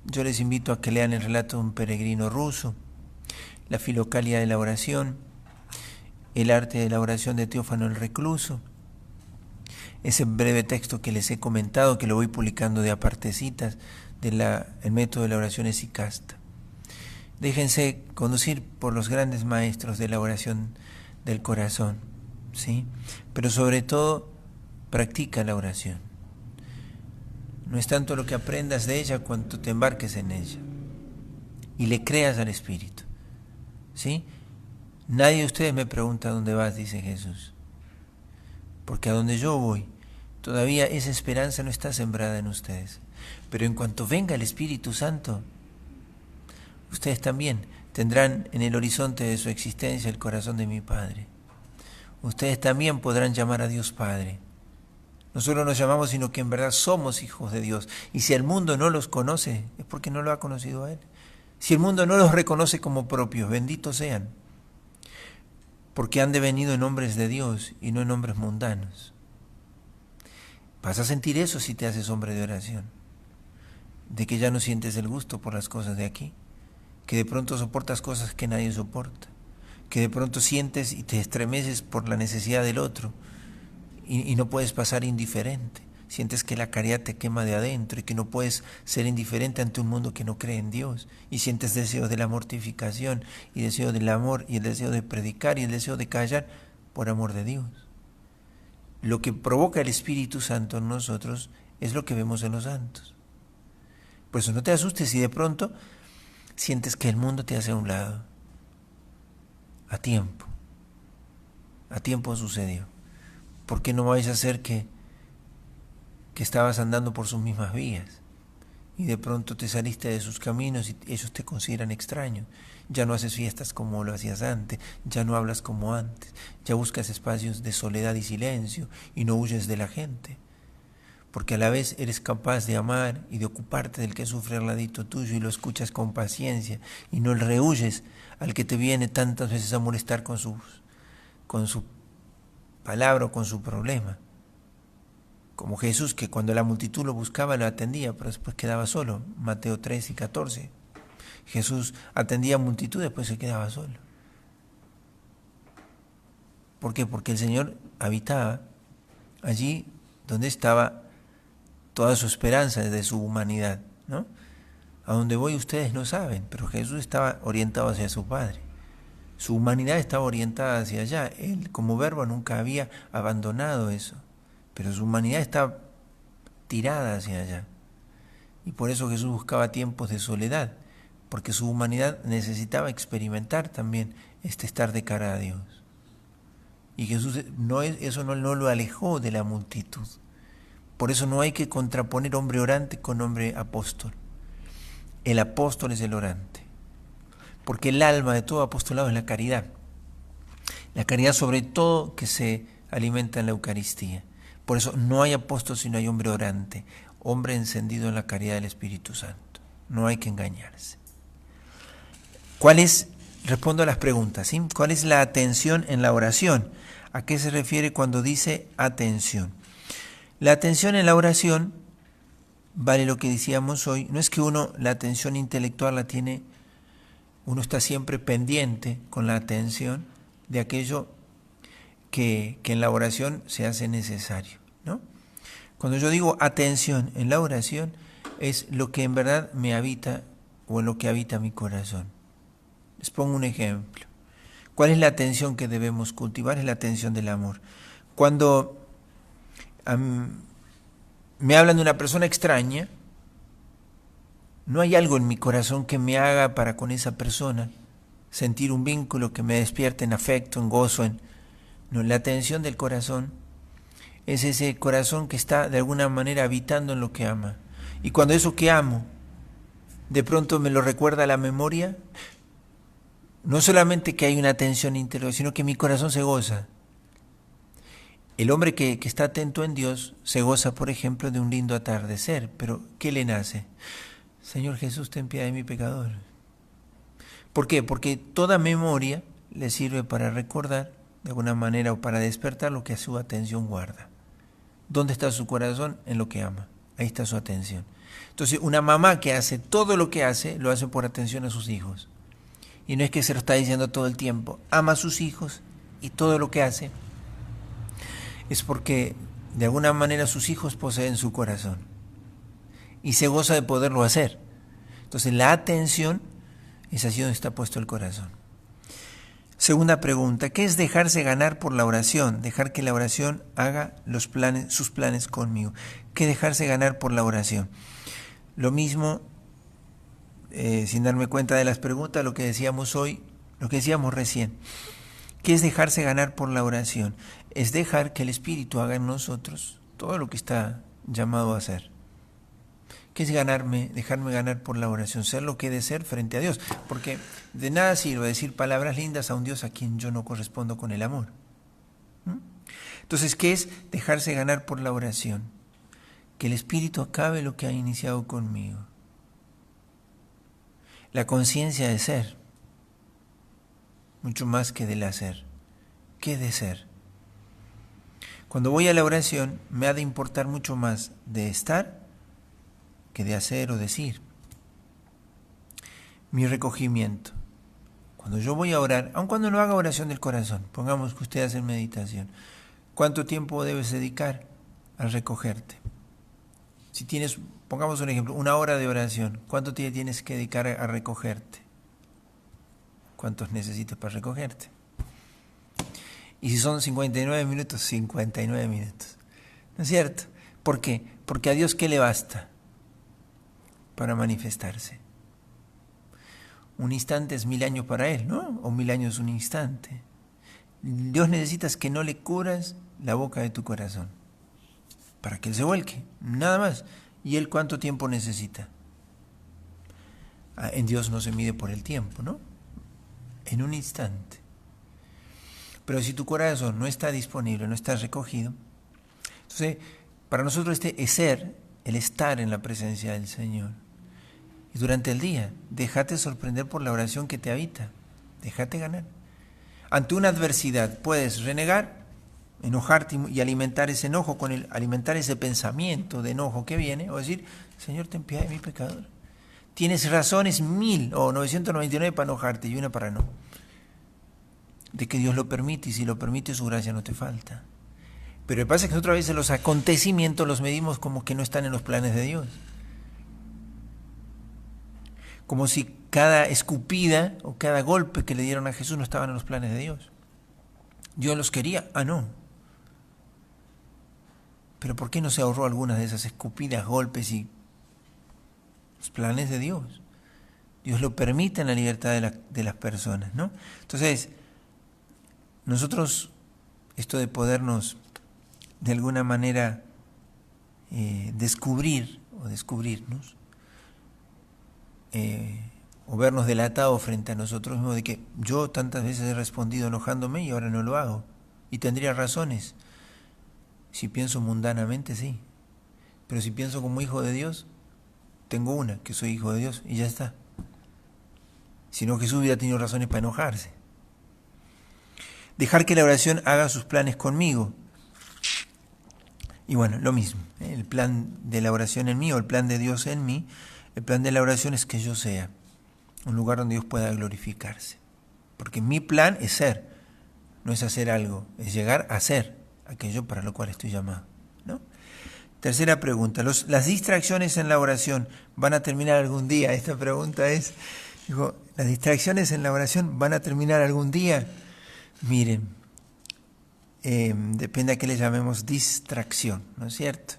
Yo les invito a que lean el relato de un peregrino ruso, la filocalia de la oración, el arte de la oración de Teófano el Recluso, ese breve texto que les he comentado, que lo voy publicando de a partecitas, el método de la oración esicasta. Déjense conducir por los grandes maestros de la oración del corazón, ¿sí? Pero sobre todo, practica la oración. No es tanto lo que aprendas de ella cuanto te embarques en ella y le creas al Espíritu, ¿sí? Nadie de ustedes me pregunta dónde vas, dice Jesús, porque a donde yo voy, todavía esa esperanza no está sembrada en ustedes. Pero en cuanto venga el Espíritu Santo, ustedes también tendrán en el horizonte de su existencia el corazón de mi Padre. Ustedes también podrán llamar a Dios Padre. No solo nos llamamos, sino que en verdad somos hijos de Dios. Y si el mundo no los conoce, es porque no lo ha conocido a Él. Si el mundo no los reconoce como propios, benditos sean, porque han devenido en hombres de Dios y no en hombres mundanos. Vas a sentir eso si te haces hombre de oración, de que ya no sientes el gusto por las cosas de aquí, que de pronto soportas cosas que nadie soporta, que de pronto sientes y te estremeces por la necesidad del otro y no puedes pasar indiferente. Sientes que la caridad te quema de adentro y que no puedes ser indiferente ante un mundo que no cree en Dios. Y sientes deseo de la mortificación y deseo del amor y el deseo de predicar y el deseo de callar por amor de Dios. Lo que provoca el Espíritu Santo en nosotros es lo que vemos en los santos. Por eso no te asustes si de pronto sientes que el mundo te hace a un lado. A tiempo sucedió. ¿Por qué no vais a hacer que estabas andando por sus mismas vías y de pronto te saliste de sus caminos y ellos te consideran extraño? Ya no haces fiestas como lo hacías antes, ya no hablas como antes, ya buscas espacios de soledad y silencio y no huyes de la gente, porque a la vez eres capaz de amar y de ocuparte del que sufre al ladito tuyo y lo escuchas con paciencia y no le rehuyes al que te viene tantas veces a molestar con su palabra o con su problema. Como Jesús, que cuando la multitud lo buscaba lo atendía, pero después quedaba solo. Mateo 3 y 14. Jesús atendía a multitud, después se quedaba solo. ¿Por qué? Porque el Señor habitaba allí donde estaba toda su esperanza de su humanidad, ¿no? A donde voy ustedes no saben, pero Jesús estaba orientado hacia su Padre. Su humanidad estaba orientada hacia allá. Él, como verbo, nunca había abandonado eso, pero su humanidad estaba tirada hacia allá. Y por eso Jesús buscaba tiempos de soledad, porque su humanidad necesitaba experimentar también este estar de cara a Dios. Y Jesús eso no lo alejó de la multitud. Por eso no hay que contraponer hombre orante con hombre apóstol. El apóstol es el orante, porque el alma de todo apostolado es la caridad. La caridad sobre todo que se alimenta en la Eucaristía. Por eso no hay apóstol si no hay hombre orante, hombre encendido en la caridad del Espíritu Santo. No hay que engañarse. Respondo a las preguntas, ¿sí? ¿Cuál es la atención en la oración? ¿A qué se refiere cuando dice atención? La atención en la oración, vale lo que decíamos hoy, no es que la atención intelectual la tiene uno está siempre pendiente con la atención de aquello que en la oración se hace necesario, ¿no? Cuando yo digo atención en la oración, es lo que en verdad me habita o en lo que habita mi corazón. Les pongo un ejemplo. ¿Cuál es la atención que debemos cultivar? Es la atención del amor. Cuando me hablan de una persona extraña, no hay algo en mi corazón que me haga para con esa persona sentir un vínculo que me despierte en afecto, en gozo. No, la atención del corazón es ese corazón que está de alguna manera habitando en lo que ama. Y cuando eso que amo de pronto me lo recuerda a la memoria, no solamente que hay una atención interior, sino que mi corazón se goza. El hombre que está atento en Dios se goza, por ejemplo, de un lindo atardecer, pero ¿qué le nace? Señor Jesús, ten piedad de mi pecador. ¿Por qué? Porque toda memoria le sirve para recordar, de alguna manera, o para despertar lo que a su atención guarda. ¿Dónde está su corazón? En lo que ama. Ahí está su atención. Entonces, una mamá que hace todo lo que hace, lo hace por atención a sus hijos. Y no es que se lo está diciendo todo el tiempo. Ama a sus hijos y todo lo que hace es porque de alguna manera sus hijos poseen su corazón. Y se goza de poderlo hacer. Entonces, la atención es así donde está puesto el corazón. Segunda pregunta, ¿qué es dejarse ganar por la oración? Dejar que la oración haga sus planes conmigo. ¿Qué es dejarse ganar por la oración? Lo mismo, sin darme cuenta de las preguntas, lo que decíamos hoy, lo que decíamos recién. ¿Qué es dejarse ganar por la oración? Es dejar que el Espíritu haga en nosotros todo lo que está llamado a hacer. ¿Qué es dejarme ganar por la oración? Ser lo que he de ser frente a Dios. Porque de nada sirve decir palabras lindas a un Dios a quien yo no correspondo con el amor. Entonces, ¿qué es dejarse ganar por la oración? Que el Espíritu acabe lo que ha iniciado conmigo. La conciencia de ser, mucho más que del hacer. ¿Qué de ser? Cuando voy a la oración, me ha de importar mucho más de estar que de hacer o decir. Mi recogimiento. Cuando yo voy a orar, aun cuando no haga oración del corazón, pongamos que usted hace meditación, ¿cuánto tiempo debes dedicar a recogerte? Si tienes, pongamos un ejemplo, 1 hora de oración, ¿cuánto tiempo tienes que dedicar a recogerte? ¿Cuántos necesitas para recogerte? Y si son 59 minutos, 59 minutos. ¿No es cierto? ¿Por qué? Porque a Dios, ¿qué le basta para manifestarse? 1 instante es 1000 años para Él, ¿no? O 1000 años es 1 instante. Dios necesita que no le cubras la boca de tu corazón para que Él se vuelque, nada más. ¿Y Él cuánto tiempo necesita? En Dios no se mide por el tiempo, ¿no? En 1 instante. Pero si tu corazón no está disponible, no está recogido, entonces para nosotros este es ser, el estar en la presencia del Señor. Y durante el día, déjate sorprender por la oración que te habita. Déjate ganar. Ante una adversidad puedes renegar, enojarte y alimentar ese enojo, alimentar ese pensamiento de enojo que viene, o decir, Señor, ten piedad de mi pecador. Tienes razones 1000 o 999 para enojarte y una para no. De que Dios lo permite, y si lo permite su gracia no te falta. Pero lo que pasa es que otra vez los acontecimientos los medimos como que no están en los planes de Dios. Como si cada escupida o cada golpe que le dieron a Jesús no estaban en los planes de Dios. ¿Dios los quería? No. Pero ¿por qué no se ahorró algunas de esas escupidas, golpes y los planes de Dios? Dios lo permite en la libertad de las personas, ¿no? Entonces, nosotros, esto de podernos de alguna manera descubrir o descubrirnos, o vernos delatados frente a nosotros mismos de que yo tantas veces he respondido enojándome y ahora no lo hago. Y tendría razones. Si pienso mundanamente, sí. Pero si pienso como hijo de Dios, tengo una, que soy hijo de Dios, y ya está. Si no, Jesús hubiera tenido razones para enojarse. Dejar que la oración haga sus planes conmigo. Y bueno, lo mismo. El plan de la oración en mí, o el plan de Dios en mí, el plan de la oración es que yo sea un lugar donde Dios pueda glorificarse. Porque mi plan es ser, no es hacer algo, es llegar a ser aquello para lo cual estoy llamado, ¿no? Tercera pregunta, ¿las distracciones en la oración van a terminar algún día? Esta pregunta es, digo, ¿las distracciones en la oración van a terminar algún día? Miren, depende a qué le llamemos distracción, ¿no es cierto?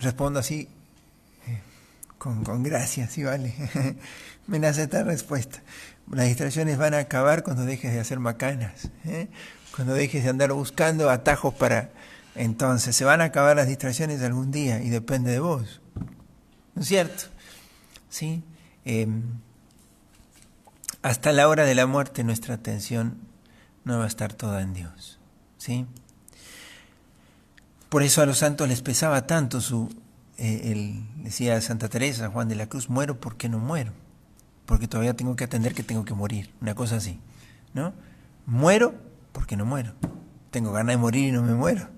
Respondo así, con gracia, ¿sí vale? Me nace esta respuesta. Las distracciones van a acabar cuando dejes de hacer macanas, cuando dejes de andar buscando atajos para... Entonces, se van a acabar las distracciones algún día y depende de vos, ¿no es cierto? ¿Sí? Hasta la hora de la muerte nuestra atención no va a estar toda en Dios, ¿sí? Por eso a los santos les pesaba tanto decía Santa Teresa, Juan de la Cruz, muero porque no muero, porque todavía tengo que atender que tengo que morir, una cosa así, ¿no? Muero porque no muero, tengo ganas de morir y no me muero,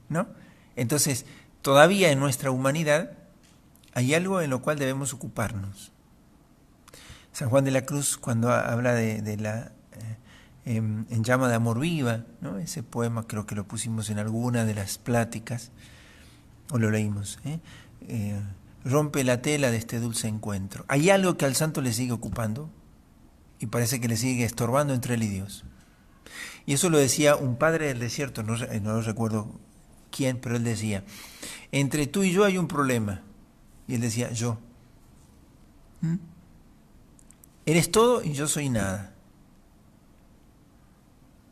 ¿no? Entonces, todavía en nuestra humanidad hay algo en lo cual debemos ocuparnos. San Juan de la Cruz, cuando habla de la en llama de amor viva, ¿no? Ese poema creo que lo pusimos en alguna de las pláticas, o lo leímos, rompe la tela de este dulce encuentro. Hay algo que al santo le sigue ocupando y parece que le sigue estorbando entre él y Dios. Y eso lo decía un padre del desierto, no recuerdo quién, pero él decía, entre tú y yo hay un problema. Y él decía, yo. Eres todo y yo soy nada.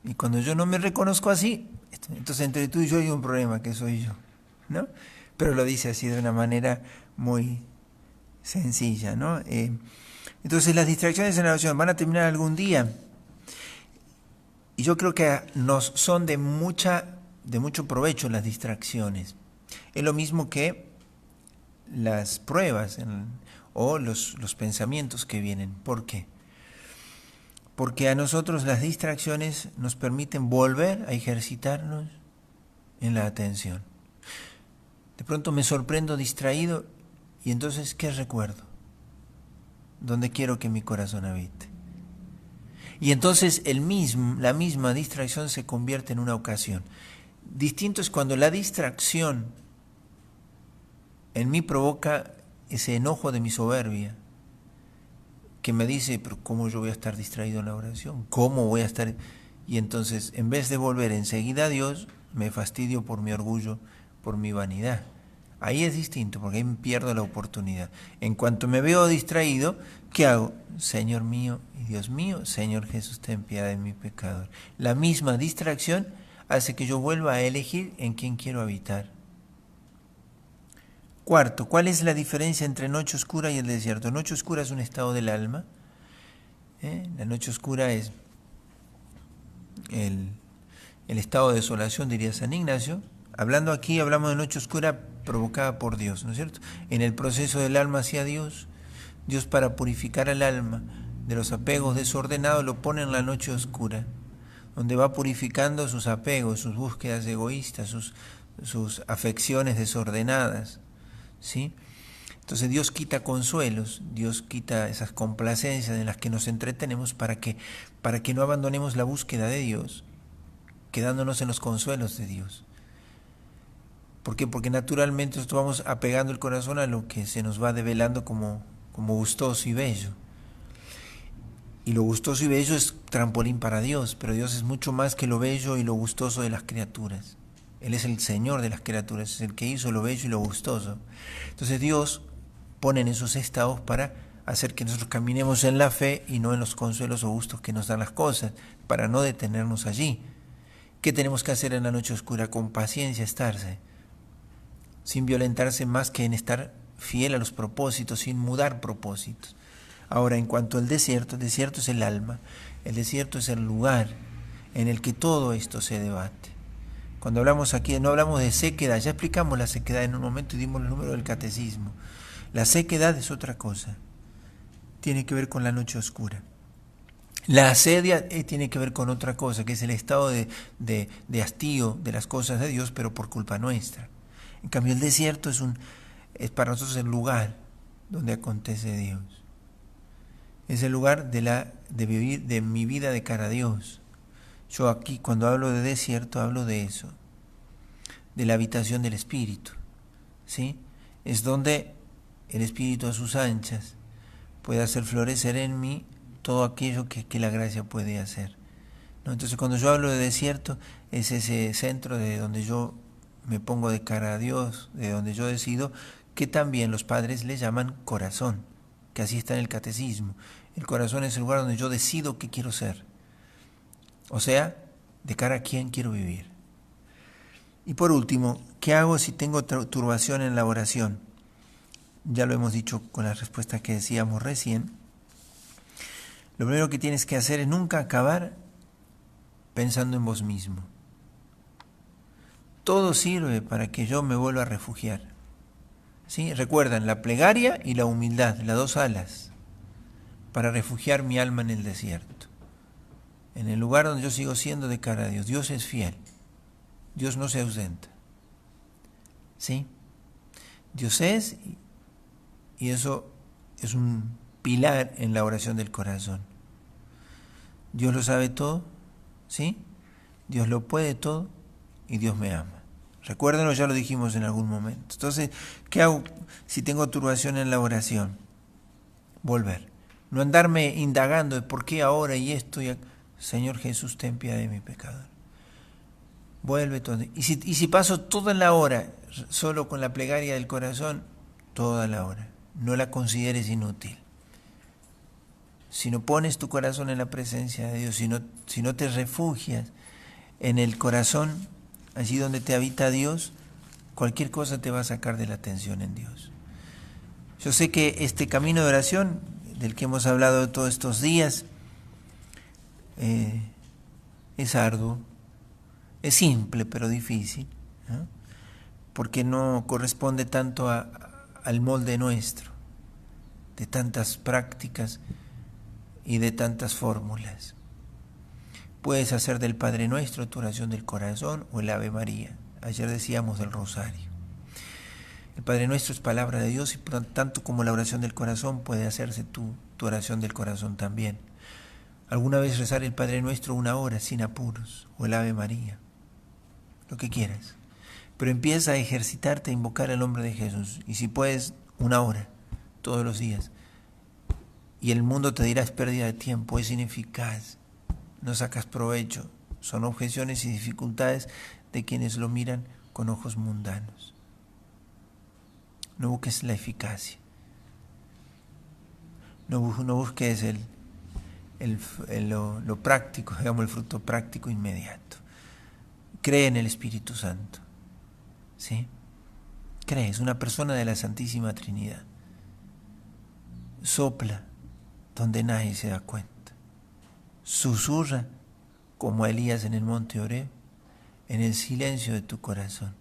Y cuando yo no me reconozco así, entonces entre tú y yo hay un problema, que soy yo, ¿no? Pero lo dice así de una manera muy sencilla, ¿no? Entonces las distracciones en la oración van a terminar algún día. Y yo creo que nos son de mucho provecho las distracciones. Es lo mismo que las pruebas o los pensamientos que vienen. ¿Por qué? Porque a nosotros las distracciones nos permiten volver a ejercitarnos en la atención. De pronto me sorprendo distraído y entonces, ¿qué recuerdo? ¿Dónde quiero que mi corazón habite? Y entonces la misma distracción se convierte en una ocasión. Distinto es cuando la distracción en mí provoca ese enojo de mi soberbia, que me dice, pero ¿cómo yo voy a estar distraído en la oración? ¿Cómo voy a estar? Y entonces, en vez de volver enseguida a Dios, me fastidio por mi orgullo, por mi vanidad. Ahí es distinto, porque ahí pierdo la oportunidad. En cuanto me veo distraído, ¿qué hago? Señor mío y Dios mío, Señor Jesús, ten piedad de mi pecador. La misma distracción hace que yo vuelva a elegir en quién quiero habitar. Cuarto, ¿cuál es la diferencia entre noche oscura y el desierto? Noche oscura es un estado del alma. La noche oscura es el estado de desolación, diría San Ignacio. Hablando aquí, hablamos de noche oscura provocada por Dios, ¿no es cierto? En el proceso del alma hacia Dios, Dios para purificar al alma de los apegos desordenados lo pone en la noche oscura, donde va purificando sus apegos, sus búsquedas egoístas, sus afecciones desordenadas, ¿sí? Entonces Dios quita consuelos, Dios quita esas complacencias en las que nos entretenemos para que no abandonemos la búsqueda de Dios, quedándonos en los consuelos de Dios. ¿Por qué? Porque naturalmente nosotros vamos apegando el corazón a lo que se nos va develando como gustoso y bello. Y lo gustoso y bello es trampolín para Dios, pero Dios es mucho más que lo bello y lo gustoso de las criaturas. Él es el Señor de las criaturas, es el que hizo lo bello y lo gustoso. Entonces Dios pone en esos estados para hacer que nosotros caminemos en la fe y no en los consuelos o gustos que nos dan las cosas, para no detenernos allí. ¿Qué tenemos que hacer en la noche oscura? Con paciencia estarse, sin violentarse más que en estar fiel a los propósitos, sin mudar propósitos. Ahora, en cuanto al desierto, el desierto es el alma, el desierto es el lugar en el que todo esto se debate. Cuando hablamos aquí, no hablamos de sequedad, ya explicamos la sequedad en un momento y dimos el número del catecismo. La sequedad es otra cosa, tiene que ver con la noche oscura. La asedia tiene que ver con otra cosa, que es el estado de hastío de las cosas de Dios, pero por culpa nuestra. En cambio, el desierto es para nosotros el lugar donde acontece Dios. Es el lugar de vivir de mi vida de cara a Dios. Yo aquí cuando hablo de desierto hablo de eso, de la habitación del Espíritu, ¿sí? Es donde el Espíritu a sus anchas puede hacer florecer en mí todo aquello que la gracia puede hacer, ¿no? Entonces cuando yo hablo de desierto es ese centro de donde yo me pongo de cara a Dios, de donde yo decido, que también los padres le llaman corazón, que así está en el catecismo. El corazón es el lugar donde yo decido qué quiero ser, o sea, de cara a quién quiero vivir. Y por último, ¿qué hago si tengo turbación en la oración? Ya lo hemos dicho con la respuesta que decíamos recién. Lo primero que tienes que hacer es nunca acabar pensando en vos mismo. Todo sirve para que yo me vuelva a refugiar, ¿sí? Recuerdan, la plegaria y la humildad, las dos alas, para refugiar mi alma en el desierto. En el lugar donde yo sigo siendo de cara a Dios. Dios es fiel. Dios no se ausenta, ¿sí? Dios es, y eso es un pilar en la oración del corazón. Dios lo sabe todo, ¿sí? Dios lo puede todo y Dios me ama. Recuérdenlo, ya lo dijimos en algún momento. Entonces, ¿qué hago si tengo turbación en la oración? Volver. No andarme indagando de por qué ahora y esto y Señor Jesús, ten piedad de mi pecador. Vuelve todo. Y si paso toda la hora solo con la plegaria del corazón, toda la hora, no la consideres inútil. Si no pones tu corazón en la presencia de Dios, si no te refugias en el corazón, allí donde te habita Dios, cualquier cosa te va a sacar de la atención en Dios. Yo sé que este camino de oración, del que hemos hablado todos estos días, es arduo. Es simple, pero difícil, ¿no? Porque no corresponde tanto al molde nuestro, de tantas prácticas y de tantas fórmulas. Puedes hacer del Padre Nuestro tu oración del corazón o el Ave María. Ayer decíamos del Rosario. El Padre Nuestro es palabra de Dios y por tanto como la oración del corazón puede hacerse tu oración del corazón también. Alguna vez rezar el Padre Nuestro 1 hora sin apuros o el Ave María. Lo que quieras, pero empieza a ejercitarte a invocar el nombre de Jesús, y si puedes 1 hora todos los días, y el mundo te dirá es pérdida de tiempo, es ineficaz, no sacas provecho, son objeciones y dificultades de quienes lo miran con ojos mundanos. No busques la eficacia, no busques lo práctico, digamos el fruto práctico inmediato. Cree en el Espíritu Santo, ¿sí? Cree, es una persona de la Santísima Trinidad. Sopla donde nadie se da cuenta. Susurra como a Elías en el monte Oreb, en el silencio de tu corazón.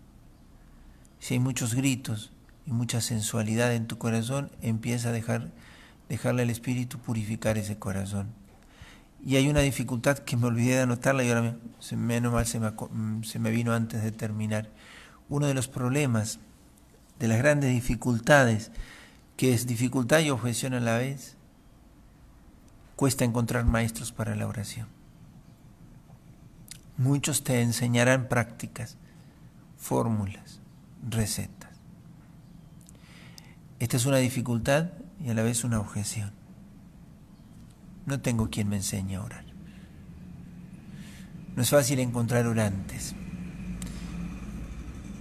Si hay muchos gritos y mucha sensualidad en tu corazón, empieza a dejarle al Espíritu purificar ese corazón. Y hay una dificultad que me olvidé de anotarla y ahora se me vino antes de terminar. Uno de los problemas, de las grandes dificultades, que es dificultad y objeción a la vez, cuesta encontrar maestros para la oración. Muchos te enseñarán prácticas, fórmulas, recetas. Esta es una dificultad y a la vez una objeción. No tengo quien me enseñe a orar. No es fácil encontrar orantes.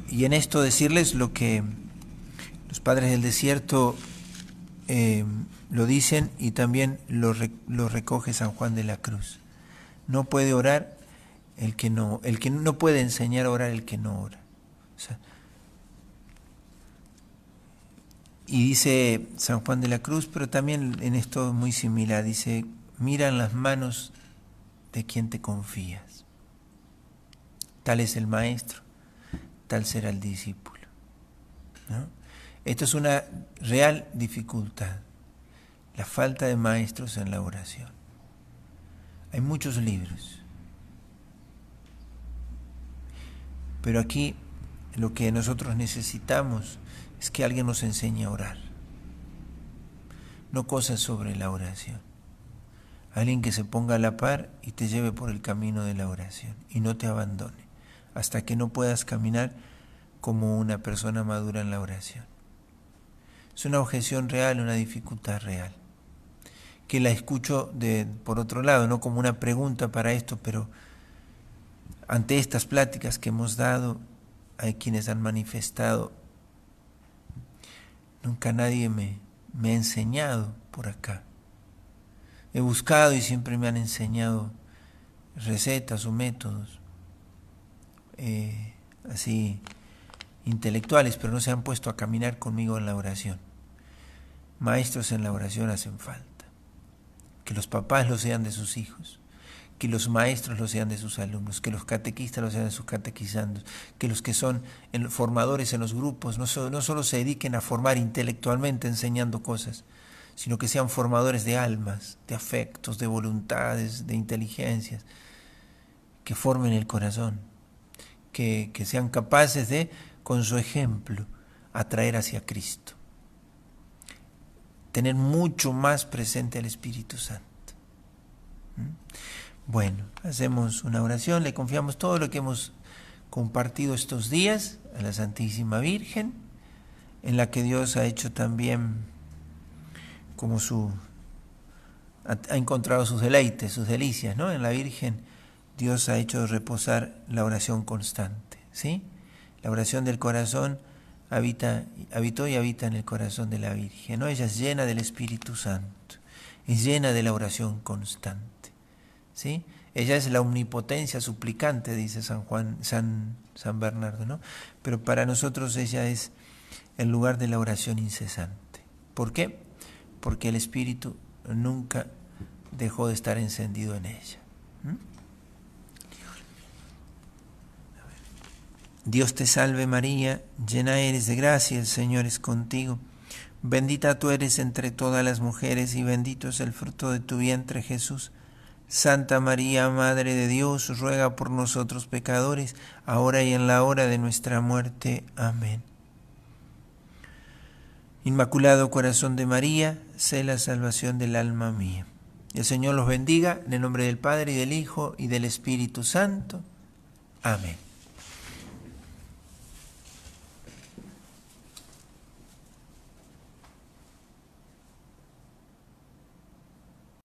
Y en esto decirles lo que los padres del desierto lo dicen y también lo recoge San Juan de la Cruz. No puede orar el que no puede enseñar a orar el que no ora. O sea, y dice San Juan de la Cruz, pero también en esto muy similar, dice, mira en las manos de quien te confías. Tal es el maestro, tal será el discípulo, ¿no? Esto es una real dificultad, la falta de maestros en la oración. Hay muchos libros, pero aquí lo que nosotros necesitamos es que alguien nos enseñe a orar. no cosas sobre la oración. Alguien que se ponga a la par y te lleve por el camino de la oración y no te abandone hasta que no puedas caminar como una persona madura en la oración. Es una objeción real, una dificultad real, que la escucho por otro lado, no como una pregunta para esto, pero ante estas pláticas que hemos dado, hay quienes han manifestado, nunca nadie me ha enseñado por acá. He buscado y siempre me han enseñado recetas o métodos así intelectuales, pero no se han puesto a caminar conmigo en la oración. Maestros en la oración hacen falta. Que los papás lo sean de sus hijos, que los maestros lo sean de sus alumnos, que los catequistas lo sean de sus catequizandos, que los que son formadores en los grupos no solo se dediquen a formar intelectualmente enseñando cosas, sino que sean formadores de almas, de afectos, de voluntades, de inteligencias, que formen el corazón, que sean capaces de, con su ejemplo, atraer hacia Cristo. Tener mucho más presente al Espíritu Santo. Bueno, hacemos una oración, le confiamos todo lo que hemos compartido estos días a la Santísima Virgen, en la que Dios ha hecho también como ha encontrado sus deleites, sus delicias, ¿no? En la Virgen Dios ha hecho reposar la oración constante, ¿sí? La oración del corazón habitó y habita en el corazón de la Virgen, ¿no? Ella es llena del Espíritu Santo, es llena de la oración constante, ¿sí? Ella es la omnipotencia suplicante, dice San Bernardo, ¿no? Pero para nosotros ella es el lugar de la oración incesante. ¿Por qué? Porque el Espíritu nunca dejó de estar encendido en ella. Dios te salve María, llena eres de gracia, el Señor es contigo. Bendita tú eres entre todas las mujeres y bendito es el fruto de tu vientre Jesús. Santa María, Madre de Dios, ruega por nosotros pecadores, ahora y en la hora de nuestra muerte. Amén. Inmaculado Corazón de María, sé la salvación del alma mía. El Señor los bendiga, en el nombre del Padre, y del Hijo, y del Espíritu Santo. Amén.